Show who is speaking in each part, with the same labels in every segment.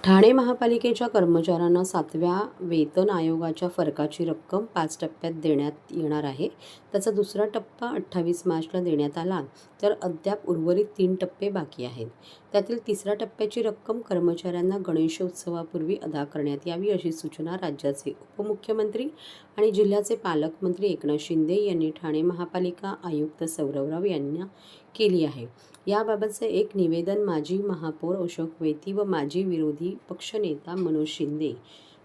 Speaker 1: ठाणे महापालिकेच्या कर्मचाऱ्यांना 7व्या वेतन आयोगाच्या फरकाची रक्कम 5 टप्प्यात देण्यात येणार आहे. त्याचा दुसरा टप्पा 28 मार्चला देण्यात आला, तर अद्याप उर्वरित 3 टप्पे बाकी आहेत. त्यातील तिसऱ्या टप्प्याची रक्कम कर्मचाऱ्यांना गणेशोत्सवापूर्वी अदा करण्यात यावी, अशी सूचना राज्याचे उपमुख्यमंत्री आणि जिल्ह्याचे पालकमंत्री एकनाथ शिंदे यांनी ठाणे महापालिका आयुक्त सौरव राव यांना केली आहे. याबाबतचे एक निवेदन माजी महापौर अशोक वैती व माजी विरोधी पक्षनेता मनोज शिंदे,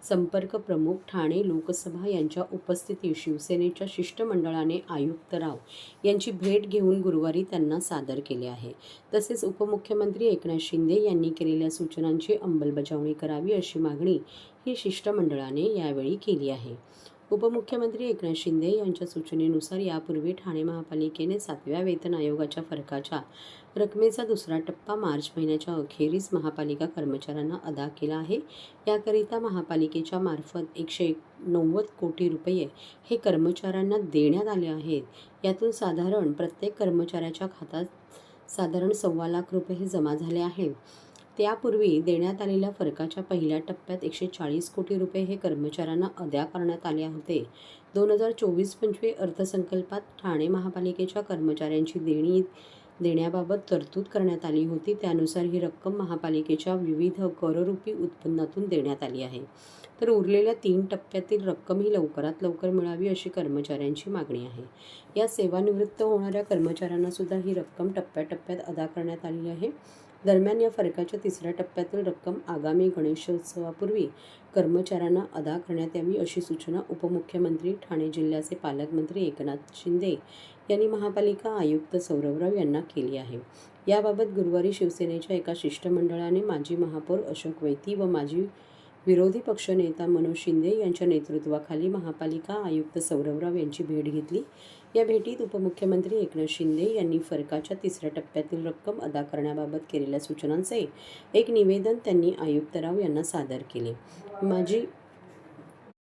Speaker 1: संपर्क प्रमुख ठाणे लोकसभा यांच्या उपस्थितीत शिवसेनेच्या शिष्टमंडळाने आयुक्त राव यांची भेट घेऊन गुरुवारी त्यांना सादर केले आहे. तसेच उपमुख्यमंत्री एकनाथ शिंदे यांनी केलेल्या सूचनांची अंमलबजावणी करावी, अशी मागणी ही शिष्टमंडळाने यावेळी केली आहे. उपमुख्यमंत्री एकनाथ शिंदे यांच्या सूचनेनुसार यापूर्वी ठाणे महापालिकेने 7व्या वेतन आयोगाच्या फरकाच्या रकमेचा दुसरा टप्पा मार्च महिन्याच्या अखेरीस महापालिका कर्मचाऱ्यांना अदा केला आहे. याकरिता महापालिकेच्या मार्फत 190 कोटी रुपये हे कर्मचाऱ्यांना देण्यात आले आहेत. यातून साधारण प्रत्येक कर्मचाऱ्याच्या खात्यात साधारण 1.25 लाख रुपये हे जमा झाले आहेत. त्यापूर्वी देण्यात आलेल्या फरकाच्या पहिल्या टप्प्यात 140 कोटी रुपये हे कर्मचाऱ्यांना अदा करण्यात आले होते. 2024-25 अर्थसंकल्पात ठाणे महापालिकेच्या कर्मचाऱ्यांची देणी देण्याबाबत तरतूद करण्यात आली होती. त्यानुसार ही रक्कम महापालिकेच्या विविध कररूपी उत्पन्नातून देण्यात आली आहे. तर उरलेल्या 3 टप्प्यातील रक्कम ही लवकरात लवकर मिळावी, अशी कर्मचाऱ्यांची मागणी आहे. या सेवानिवृत्त होणाऱ्या कर्मचाऱ्यांना सुद्धा ही रक्कम टप्प्याटप्प्यात अदा करण्यात आली आहे. दरम्यान या फरकाच्या तिसऱ्या टप्प्यातील रक्कम आगामी गणेशोत्सवापूर्वी कर्मचाऱ्यांना अदा करण्यात यावी, अशी सूचना उपमुख्यमंत्री ठाणे जिल्ह्याचे पालकमंत्री एकनाथ शिंदे यांनी महापालिका आयुक्त सौरव राव यांना केली आहे. याबाबत गुरुवारी शिवसेनेच्या एका शिष्टमंडळाने माजी महापौर अशोक वैती व माजी विरोधी पक्षनेता मनोज शिंदे यांच्या नेतृत्वाखाली महापालिका आयुक्त सौरव राव यांची भेट घेतली. या भेटीत उपमुख्यमंत्री एकनाथ शिंदे यांनी फरकाच्या तिसऱ्या टप्प्यातील रक्कम अदा करण्याबाबत केलेल्या सूचनांचे एक निवेदन त्यांनी आयुक्त राव यांना सादर केले. माजी